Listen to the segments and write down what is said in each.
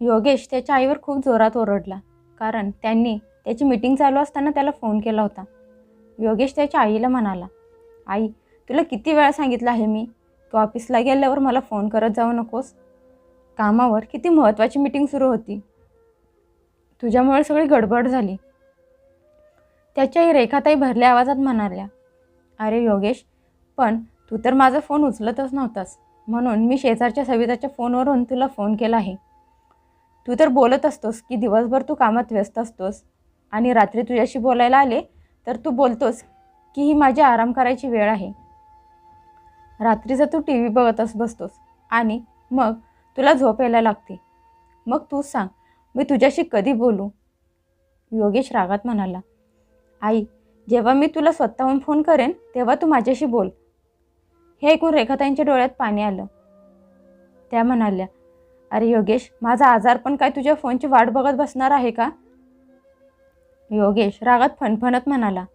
योगेश त्याच्या आईवर खूप जोरात ओरडला, कारण त्यांनी त्याची मीटिंग चालू असताना त्याला फोन केला होता. योगेश त्याच्या आईला म्हणाला, आई, तुला किती वेळा सांगितलं आहे मी, तू ऑफिसला गेल्यावर मला फोन करत जाऊ नकोस. कामावर किती महत्त्वाची मीटिंग सुरू होती. तुझ्यामुळे सगळी गडबड झाली. त्याच्या आई रेखाताई भरल्या आवाजात म्हणाल्या, अरे योगेश, पण तू तर माझा फोन उचलतच नव्हतास, म्हणून मी शेजारच्या सविताच्या फोनवरून तुला फोन केला आहे. तू तर बोलत असतोस की दिवसभर तू कामात व्यस्त असतोस आणि रात्री तुझ्याशी बोलायला आले तर तू बोलतोस की ही माझी आराम करायची वेळ आहे. रात्रीचा तू टी व्ही बघतच बसतोस आणि मग तुला झोप यायला लागते. मग तूच सांग, मी तुझ्याशी कधी बोलू? योगेश रागात म्हणाला, आई, जेव्हा मी तुला स्वतःहून फोन करेन तेव्हा तू माझ्याशी बोल. हे ऐकून रेखाताईंच्या डोळ्यात पाणी आलं. त्या म्हणाल्या, अरे योगेश, माझा आजार पण काय तुझ्या फोनची वाट बघत बसणार आहे का? योगेश रागात फणफणत म्हणाला,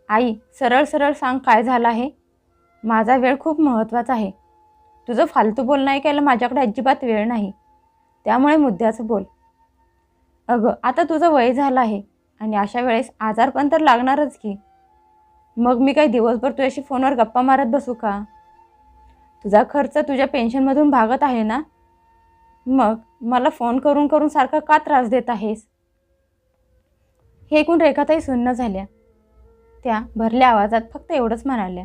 आई, सरळ सरळ सांग काय झालं आहे. माझा वेळ खूप महत्त्वाचा आहे. तुझं फालतू बोलणं ऐकायला माझ्याकडे अजिबात वेळ नाही. त्यामुळे मुद्द्याचं बोल. अगं, आता तुझं वय झालं आहे आणि अशा वेळेस आजार पण तर लागणारच की. मग मी काही दिवसभर तुझ्याशी फोनवर गप्पा मारत बसू का? तुझा खर्च तुझ्या पेन्शनमधून भागत आहे ना. मग मला फोन करून करून सारखा का त्रास देत आहेस? हे ऐकून रेखाताई सुन्न झाल्या. त्या भरल्या आवाजात फक्त एवढंच म्हणाल्या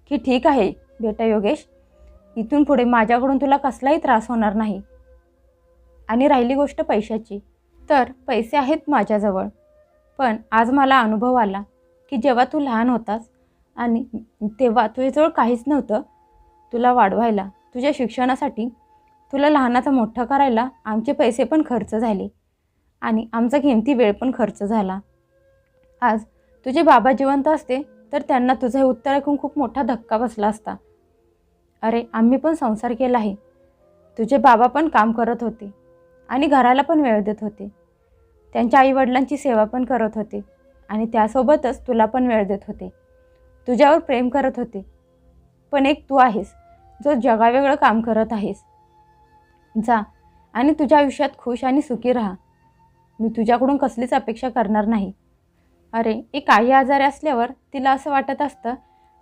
की ठीक आहे बेटा योगेश, इथून पुढे माझ्याकडून तुला कसलाही त्रास होणार नाही. आणि राहिली गोष्ट पैशाची, तर पैसे आहेत माझ्याजवळ, पण आज मला अनुभव आला की जेव्हा तू लहान होतास आणि तेव्हा तुझ्याजवळ काहीच नव्हतं. तुला वाढवायला, तुझ्या शिक्षणासाठी, तुला लहानाचा मोठा करायला आमचे पैसे पण खर्च झाले आणि आमचा किमती वेळ पण खर्च झाला. आज तुझे बाबा जिवंत असते तर त्यांना तुझं हे उत्तर ऐकून खूप मोठा धक्का बसला असता. अरे, आम्ही पण संसार केला आहे. तुझे बाबा पण काम करत होते आणि घराला पण वेळ देत होते. त्यांच्या आईवडिलांची सेवा पण करत होते आणि त्यासोबतच तुला पण वेळ देत होते. तुझ्यावर प्रेम करत होते. पण एक तू आहेस जो जगावेगळं काम करत आहेस. जा आणि तुझ्या आयुष्यात खुश आणि सुखी राहा. मी तुझ्याकडून कसलीच अपेक्षा करणार नाही. अरे, एक आई आजारी असल्यावर तिला असं वाटत असतं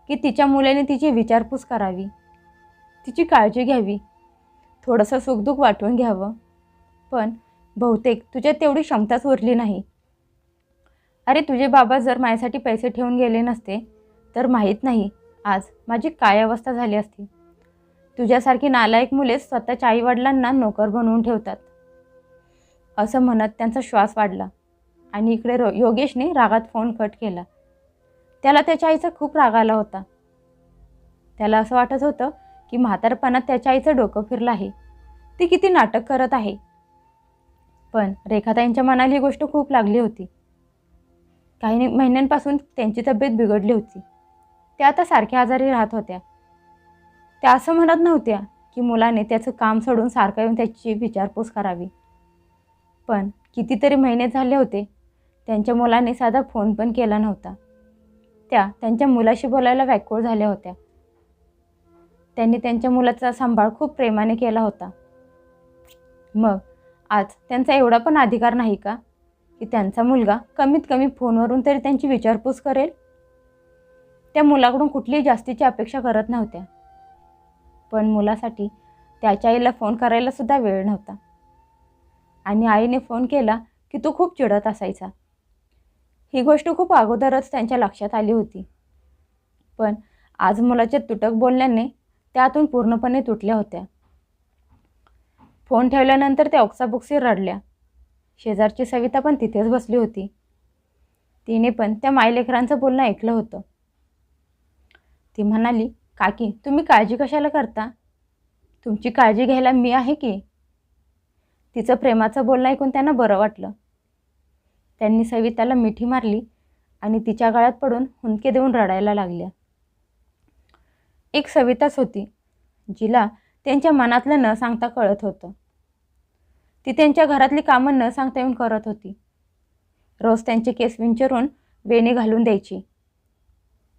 की तिच्या मुलाने तिची विचारपूस करावी, तिची काळजी घ्यावी, थोडंसं सुखदुःख वाटून घ्यावं. पण बहुतेक तुझ्यात तेवढी क्षमताच उरली नाही. अरे, तुझे बाबा जर माझ्यासाठी पैसे ठेवून गेले नसते तर माहीत नाही आज माझी काय अवस्था झाली असती. तुझ्यासारखी नालायक मुलेच स्वतःच्या आईवडिलांना नोकर बनवून ठेवतात. असं म्हणत त्यांचा श्वास वाढला आणि इकडे योगेशने रागात फोन कट केला. त्याला त्याच्या आईचा खूप राग आला होता. त्याला असं वाटत होतं की म्हातारपणात त्याच्या आईचं डोकं फिरलं आहे. ती किती नाटक करत आहे. पण रेखाताईंच्या मनाला ही गोष्ट खूप लागली होती. काही महिन्यांपासून त्यांची तब्येत बिघडली होती. त्या आता सारख्या आजारी राहत होत्या. त्या असं म्हणत नव्हत्या की मुलाने त्याचं काम सोडून सारखं येऊन त्याची विचारपूस करावी. पण कितीतरी महिने झाले होते त्यांच्या मुलाने साधा फोन पण केला नव्हता. त्या त्यांच्या मुलाशी बोलायला व्याकुळ झाल्या होत्या. त्यांनी त्यांच्या मुलाचा सांभाळ खूप प्रेमाने केला होता. मग आज त्यांचा एवढा पण अधिकार नाही का की त्यांचा मुलगा कमीत कमी फोनवरून तरी त्यांची विचारपूस करेल? त्या मुलाकडून कुठलीही जास्तीची अपेक्षा करत नव्हत्या. पण मुलासाठी त्याच्या आईला फोन करायला सुद्धा वेळ नव्हता. आणि आईने फोन केला की तो खूप चिडत असायचा. ही गोष्ट खूप अगोदरच त्यांच्या लक्षात आली होती. पण आज मुलाच्या तुटक बोलण्याने त्यातून पूर्णपणे तुटल्या होत्या. फोन ठेवल्यानंतर त्या ओक्साबोक्सी रडल्या. शेजारची सविता पण तिथेच बसली होती. तिने पण त्या मायलेकरांचं बोलणं ऐकलं होतं. ती म्हणाली, काकी, तुम्ही काळजी कशाला करता? तुमची काळजी घ्यायला मी आहे की. तिचं प्रेमाचं बोलणं ऐकून त्यांना बरं वाटलं. त्यांनी सविताला मिठी मारली आणि तिच्या गळ्यात पडून हुंदके देऊन रडायला लागल्या. एक सविताच होती जिला त्यांच्या मनातलं न सांगता कळत होतं. ती त्यांच्या घरातली कामं न सांगता येऊन करत होती. रोज त्यांचे केस विंचरून वेणी घालून द्यायची.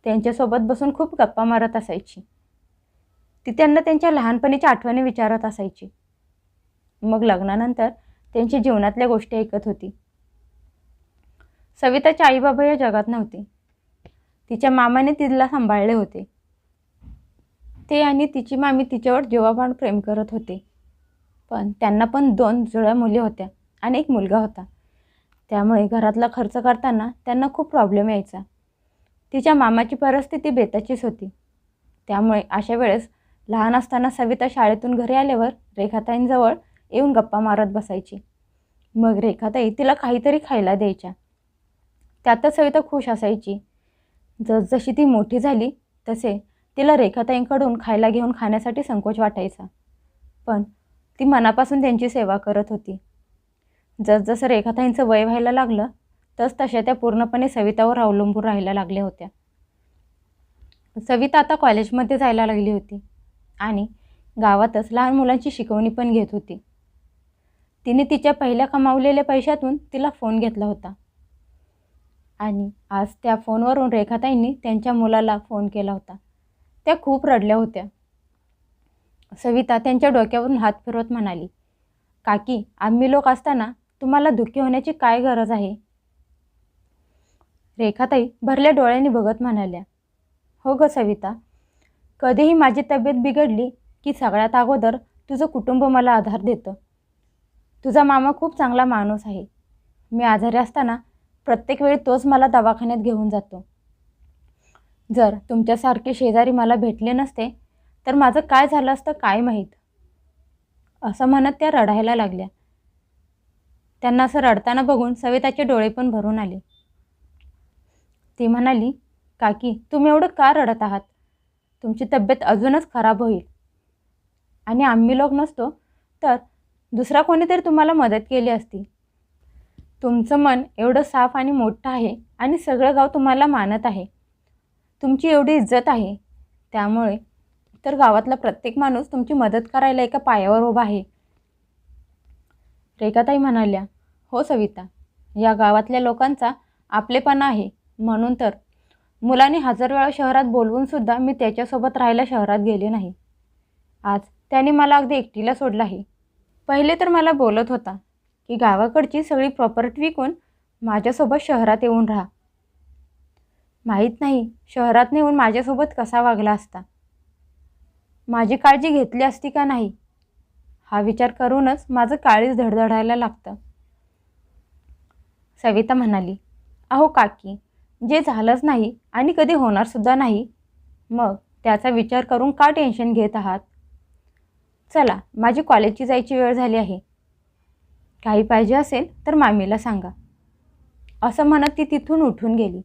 त्यांच्यासोबत बसून खूप गप्पा मारत असायची. ती त्यांना त्यांच्या लहानपणीच्या आठवणी विचारत असायची. मग लग्नानंतर त्यांच्या जीवनातल्या गोष्टी ऐकत होती. सविताचे आई बाबा या जगात नव्हते. तिच्या मामाने तिला सांभाळले होते. ते आणि तिची मामी तिच्यावर जीवापाड प्रेम करत होते. पण त्यांना पण 2 जुळ्या मुली होत्या आणि एक मुलगा होता. त्यामुळे घरातला खर्च करताना त्यांना खूप प्रॉब्लेम यायचा. तिच्या मामाची परिस्थिती बेताचीच होती. त्यामुळे अशा वेळेस लहान असताना सविता शाळेतून घरी आल्यावर रेखाताईंजवळ येऊन गप्पा मारत बसायची. मग रेखाताई तिला काहीतरी खायला द्यायच्या. त्यातच सविता खुश असायची. जसजशी ती मोठी झाली तसे तिला रेखाताईंकडून खायला घेऊन खाण्यासाठी संकोच वाटायचा. पण ती मनापासून त्यांची सेवा करत होती. जसजसं रेखाताईंचं वय व्हायला लागलं तसतशा त्या पूर्णपणे सवितावर अवलंबून राहायला लागल्या होत्या. सविता आता कॉलेजमध्ये जायला लागली होती आणि गावातच लहान मुलांची शिकवणी पण घेत होती. तिने तिच्या पहिल्या कमावलेल्या पैशातून तिला फोन घेतला होता आणि आज त्या फोनवरून रेखाताईंनी त्यांच्या मुलाला फोन केला होता. त्या खूप रडल्या होत्या. सविता त्यांच्या डोक्यावरून हात फिरवत म्हणाली, काकी, आम्ही लोक असताना तुम्हाला दुःखी होण्याची काय गरज आहे? रेखाताई भरल्या डोळ्यांनी बघत म्हणाल्या, हो ग सविता, कधीही माझी तब्येत बिघडली की सगळ्यात अगोदर तुझं कुटुंब मला आधार देतं. तुझा मामा खूप चांगला माणूस आहे. मी आजारी असताना प्रत्येक वेळी तोच मला दवाखान्यात घेऊन जातो. जर तुमच्यासारखे शेजारी मला भेटले नसते तर माझं काय झालं असतं काय माहीत. असं म्हणत त्या रडायला लागल्या. त्यांना असं रडताना बघून सविताचे डोळे पण भरून आले. ती म्हणाली, काकी, तुम्ही एवढं का रडत आहात? तुमची तब्येत अजूनच खराब होईल आणि आम्ही लोक नसतो तर दुसरा कोणीतरी तुम्हाला मदत केली असती. तुमचं मन एवढं साफ आणि मोठं आहे आणि सगळं गाव तुम्हाला मानत आहे. तुमची एवढी इज्जत आहे. त्यामुळे तर गावातला प्रत्येक माणूस तुमची मदत करायला एका पायावर उभा आहे. रेखाताई म्हणाल्या, हो सविता, या गावातल्या लोकांचा आपलेपणा आहे. म्हणून तर मुलाने 1000 वेळा शहरात बोलवून सुद्धा मी त्याच्यासोबत राहायला शहरात गेले नाही. आज त्याने मला अगदी एकटीला सोडलं आहे. पहिले तर मला बोलत होता की गावाकडची सगळी प्रॉपर्टी विकून माझ्यासोबत शहरात येऊन राहा. माहीत नाही शहरात नेऊन माझ्यासोबत कसा वागला असता. माझी काळजी घेतली असती का नाही, हा विचार करूनच माझं काळीज धडधडायला लागतं. सविता म्हणाली, अहो काकी, जे झालंच नाही आणि कधी होणारसुद्धा नाही, मग त्याचा विचार करून का टेन्शन घेत आहात? चला, माझी कॉलेजची जायची वेळ झाली आहे. काही पाहिजे असेल तर मामीला सांगा. असं म्हणत ती तिथून उठून गेली.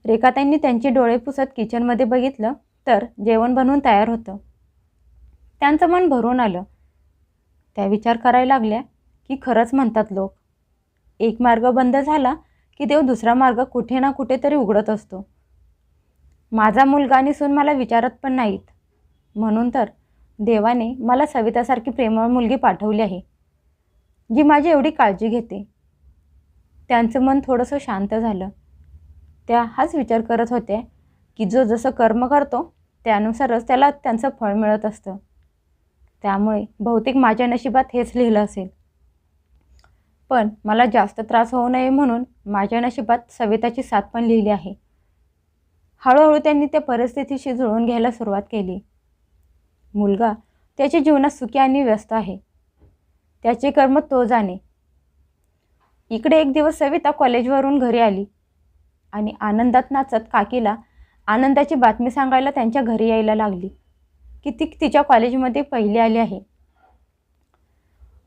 रेखाताईंनी त्यांचे डोळे पुसत किचनमध्ये बघितलं तर जेवण बनवून तयार होतं. त्यांचं मन भरून आलं. त्या विचार करायला लागल्या की खरंच म्हणतात लोक, एक मार्ग बंद झाला की देव दुसरा मार्ग कुठे ना कुठेतरी उघडत असतो. माझा मुलगा आणि सून मला विचारत पण नाहीत, म्हणून तर देवाने मला सवितासारखी प्रेमळ मुलगी पाठवली आहे, जी माझी एवढी काळजी घेते. त्यांचं मन थोडंसं शांत झालं. त्या हाच विचार करत होत्या की जो जसं कर्म करतो त्यानुसारच त्याला त्यांचं फळ मिळत असतं. त्यामुळे बहुतेक माझ्या नशिबात हेच लिहिलं असेल. पण मला जास्त त्रास होऊ नये म्हणून माझ्या नशिबात सविताची साथ पण लिहिली आहे. हळूहळू त्यांनी त्या परिस्थितीशी जुळवून घ्यायला सुरुवात केली. मुलगा त्याच्या जीवनात सुखी आणि व्यस्त आहे. त्याचे कर्म तो जाणे. इकडे एक दिवस सविता कॉलेजवरून घरी आली आणि आनंदात नाचत काकीला आनंदाची बातमी सांगायला त्यांच्या घरी यायला लागली की ती तिच्या कॉलेजमध्ये पहिली आली आहे.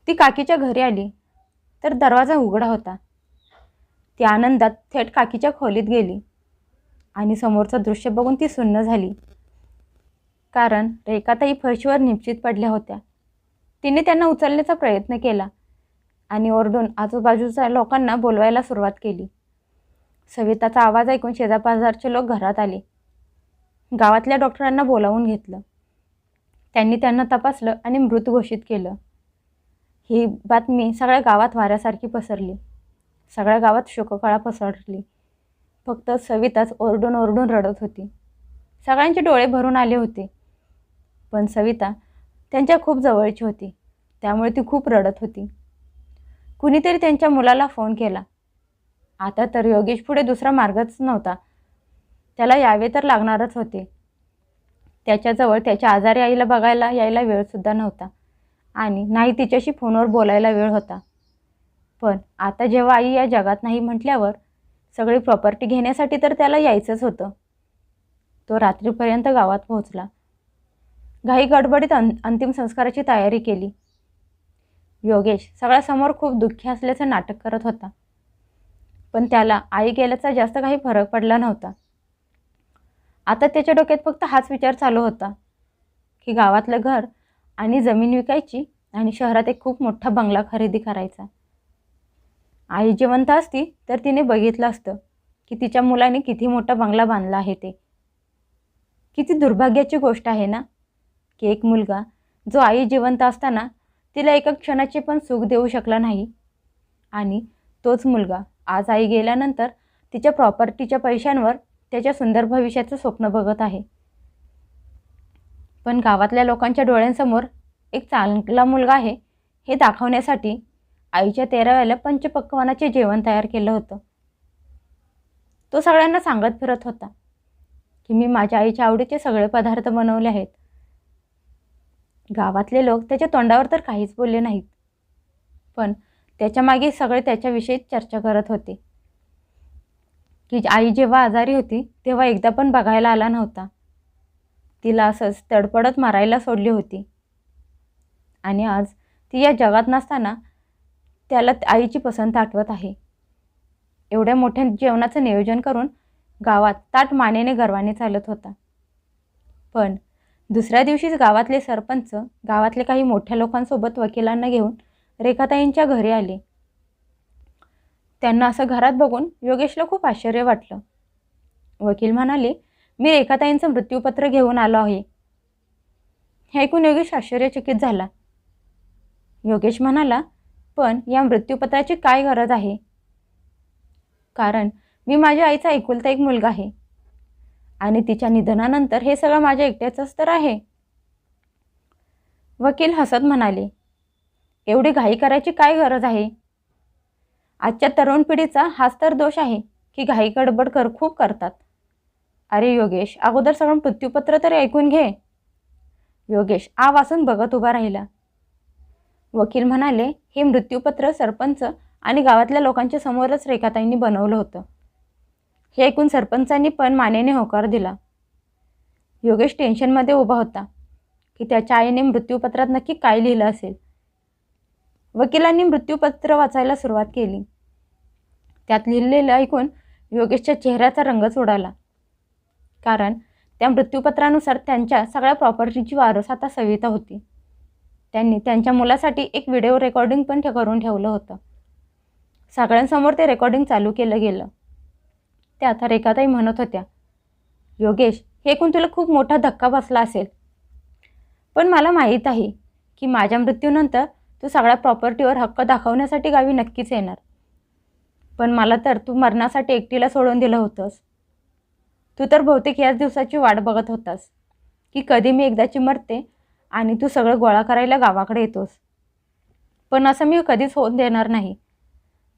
ती काकीच्या घरी आली तर दरवाजा उघडा होता. ती आनंदात थेट काकीच्या खोलीत गेली आणि समोरचं दृश्य बघून ती सुन्न झाली. कारण रेखाताई फरशीवर निश्चित पडल्या होत्या. तिने त्यांना उचलण्याचा प्रयत्न केला आणि ओरडून आजूबाजूच्या लोकांना बोलवायला सुरुवात केली. सविताचा आवाज ऐकून शेजारपाजारचे लोक घरात आले. गावातल्या डॉक्टरांना बोलावून घेतलं. त्यांनी त्यांना तपासलं आणि मृत घोषित केलं. ही बातमी सगळ्या गावात वाऱ्यासारखी पसरली. सगळ्या गावात शोककळा पसरली. फक्त सविताच ओरडून ओरडून रडत होती. सगळ्यांचे डोळे भरून आले होते. पण सविता त्यांच्या खूप जवळची होती. त्यामुळे ती खूप रडत होती. कुणीतरी त्यांच्या मुलाला फोन केला. आता तर योगेश पुढे दुसरा मार्गच नव्हता. त्याला यावे तर लागणारच होते. त्याच्याजवळ त्याच्या आजारी आईला बघायला यायला वेळसुद्धा नव्हता आणि नाही तिच्याशी फोनवर बोलायला वेळ होता. पण आता जेव्हा आई या जगात नाही म्हटल्यावर सगळी प्रॉपर्टी घेण्यासाठी तर त्याला यायचंच होतं. तो रात्रीपर्यंत गावात पोहोचला. घाई गडबडीत अंतिम संस्काराची तयारी केली. योगेश सगळ्यासमोर खूप दुःखी असल्याचं नाटक करत होता. पण त्याला आई गेल्याचा जास्त काही फरक पडला नव्हता. आता त्याच्या डोक्यात फक्त हाच विचार चालू होता की गावातलं घर आणि जमीन विकायची आणि शहरात एक खूप मोठा बंगला खरेदी करायचा. आई जिवंत असती तर तिने बघितलं असतं की तिच्या मुलाने किती मोठा बंगला बांधला आहे ते. किती दुर्भाग्याची गोष्ट आहे ना की एक मुलगा जो आई जिवंत असताना तिला एका क्षणाचे पण सुख देऊ शकला नाही आणि तोच मुलगा आज आई गेल्यानंतर तिच्या प्रॉपर्टीच्या पैशांवर त्याच्या सुंदर भविष्याचं स्वप्न बघत आहे. पण गावातल्या लोकांच्या डोळ्यांसमोर एक चांगला मुलगा आहे हे दाखवण्यासाठी आईच्या 13व्याला पंचपक्वान्नाचे जेवण तयार केलं होतं. तो सगळ्यांना सांगत फिरत होता की मी माझ्या आईच्या आवडीचे सगळे पदार्थ बनवले आहेत. गावातले लोक त्याच्या तोंडावर तर काहीच बोलले नाहीत, पण त्याच्या मागे सगळे त्याच्याविषयी चर्चा करत होते की आई जेव्हा आजारी होती तेव्हा एकदा पण बघायला आला नव्हता. तिला असंच तडपडत मारायला सोडली होती आणि आज ती या जगात नसताना त्याला आईची पसंत आठवत आहे. एवढ्या मोठ्या जेवणाचं नियोजन करून गावात ताट मानेने गर्वाने चालत होता. पण दुसऱ्या दिवशीच गावातले सरपंच गावातले काही मोठ्या लोकांसोबत वकिलांना घेऊन रेखाताईंच्या घरी आले. त्यांना असं घरात बघून योगेशला खूप आश्चर्य वाटलं. वकील म्हणाले, मी रेखाताईंचं मृत्यूपत्र घेऊन आलो आहे. हे ऐकून योगेश आश्चर्यचकित झाला. योगेश म्हणाला, पण या मृत्यूपत्राची काय गरज आहे? कारण मी माझ्या आईचा एकुलता एक मुलगा आहे आणि तिच्या निधनानंतर हे सगळं माझ्या एकट्याचंच तर आहे. वकील हसत म्हणाले, एवढी घाई करायची काय गरज आहे? आजच्या तरुण पिढीचा हाच तर दोष आहे की घाई गडबड खूप करतात. अरे योगेश, अगोदर सगळं मृत्यूपत्र तरी ऐकून घे. योगेश आ वाचून बघत उभा राहिला. वकील म्हणाले, हे मृत्यूपत्र सरपंच आणि गावातल्या लोकांच्या समोरच रेखाताईंनी बनवलं होतं. हे ऐकून सरपंचांनी पण मानेने होकार दिला. योगेश टेन्शनमध्ये उभा होता की त्याच्या आईने मृत्यूपत्रात नक्की काय लिहिलं असेल. वकिलांनी मृत्यूपत्र वाचायला सुरुवात केली. त्यात लिहिलेलं ऐकून योगेशच्या चेहऱ्याचा रंगच उडाला. कारण त्या मृत्यूपत्रानुसार त्यांच्या सगळ्या प्रॉपर्टीची वारस आता सविता होती. त्यांनी त्यांच्या मुलासाठी एक व्हिडिओ रेकॉर्डिंग पण करून ठेवलं होतं. सगळ्यांसमोर ते रेकॉर्डिंग चालू केलं गेलं. त्यात रेखाताई म्हणत होत्या, योगेश, हे ऐकून तुला खूप मोठा धक्का बसला असेल, पण मला माहीत आहे की माझ्या मृत्यूनंतर तू सगळ्या प्रॉपर्टीवर हक्क दाखवण्यासाठी गावी नक्कीच येणार. पण मला तर तू मरणासाठी एकटीला सोडून दिलं होतंस. तू तर बहुतेक याच दिवसाची वाट बघत होतास की कधी मी एकदाची मरते आणि तू सगळं गोळा करायला गावाकडे येतोस. पण असं मी कधीच होऊन देणार नाही.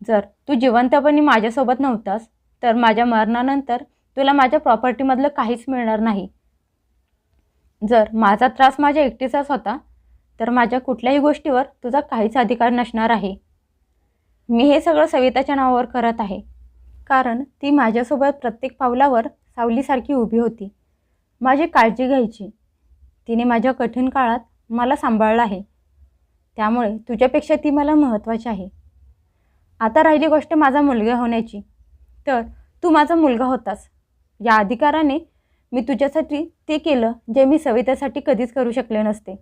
जर तू जिवंतपणी माझ्यासोबत नव्हतास तर माझ्या मरणानंतर तुला माझ्या प्रॉपर्टीमधलं काहीच मिळणार नाही. जर माझा त्रास माझ्या एकटीचाच होता तर माझ्या कुठल्याही गोष्टीवर तुझा काहीच अधिकार नसणार आहे. मी हे सगळं सविताच्या नावावर करत आहे कारण ती माझ्यासोबत प्रत्येक पावलावर सावलीसारखी उभी होती. माझी काळजी घ्यायची. तिने माझ्या कठीण काळात मला सांभाळलं आहे. त्यामुळे तुझ्यापेक्षा ती मला महत्त्वाची आहे. आता राहिली गोष्ट माझा मुलगा होण्याची, तर तू माझा मुलगा होतास. या अधिकाराने मी तुझ्यासाठी ते केलं जे मी सवितासाठी कधीच करू शकले नसते.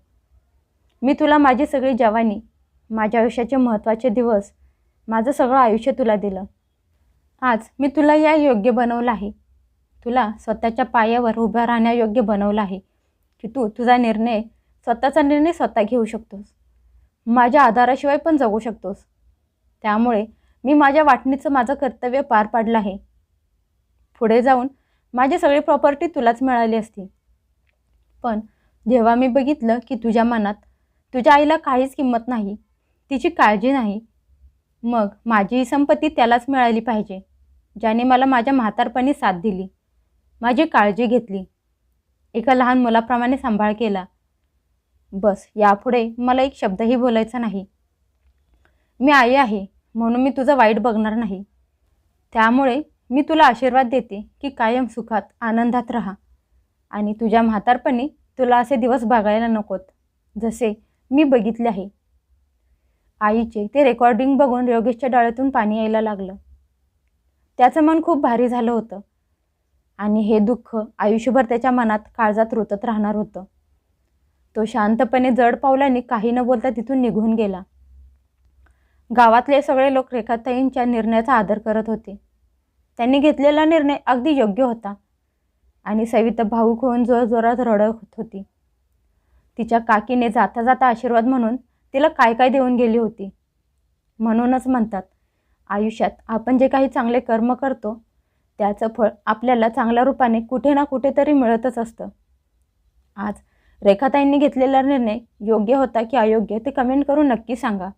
मी तुला माझी सगळी जवानी, माझ्या आयुष्याचे महत्त्वाचे दिवस, माझं सगळं आयुष्य तुला दिलं. आज मी तुला या योग्य बनवलं आहे. तुला स्वतःच्या पायावर उभं राहण्यायोग्य बनवलं आहे की तू तुझा निर्णय, स्वतःचा निर्णय स्वतः घेऊ शकतोस. माझ्या आधाराशिवाय पण जगू शकतोस. त्यामुळे मी माझ्या वाटणीचं माझं कर्तव्य पार पाडलं आहे. पुढे जाऊन माझी सगळी प्रॉपर्टी तुलाच मिळाली असती. पण जेव्हा मी बघितलं की तुझ्या मनात तुझ्या आईला काहीच किंमत नाही, तिची काळजी नाही. मग माझी ही संपत्ती त्यालाच मिळाली पाहिजे, ज्याने मला माझ्या म्हातारपणी साथ दिली, माझी काळजी घेतली, एका लहान मुलाप्रमाणे सांभाळ केला. बस, यापुढे मला एक शब्दही बोलायचा नाही. मी आई आहे म्हणून मी तुझं वाईट बघणार नाही. त्यामुळे मी तुला आशीर्वाद देते की कायम सुखात आनंदात राहा आणि तुझ्या म्हातारपणी तुला असे दिवस बघायला नकोत जसे मी बघितले आहे. आईचे ते रेकॉर्डिंग बघून योगेशच्या डोळ्यातून पाणी यायला लागलं. त्याचं मन खूप भारी झालं होतं आणि हे दुःख आयुष्यभर त्याच्या मनात काळजात रुतत राहणार होतं. तो शांतपणे जड पावलांनी काही न बोलता तिथून निघून गेला. गावातले सगळे लोक रेखाताईंच्या निर्णयाचा आदर करत होते. त्यांनी घेतलेला निर्णय अगदी योग्य होता आणि सविता भावूक होऊन जोरजोरात रडत होती. तिच्या काकीने जाता जाता आशीर्वाद म्हणून तिला काय काय देऊन गेली होती. म्हणूनच म्हणतात, आयुष्यात आपण जे काही चांगले कर्म करतो त्याचं फळ आपल्याला चांगल्या रूपाने कुठे ना कुठेतरी मिळतच असतं. आज रेखाताईंनी घेतलेला निर्णय योग्य होता की अयोग्य ते कमेंट करून नक्की सांगा.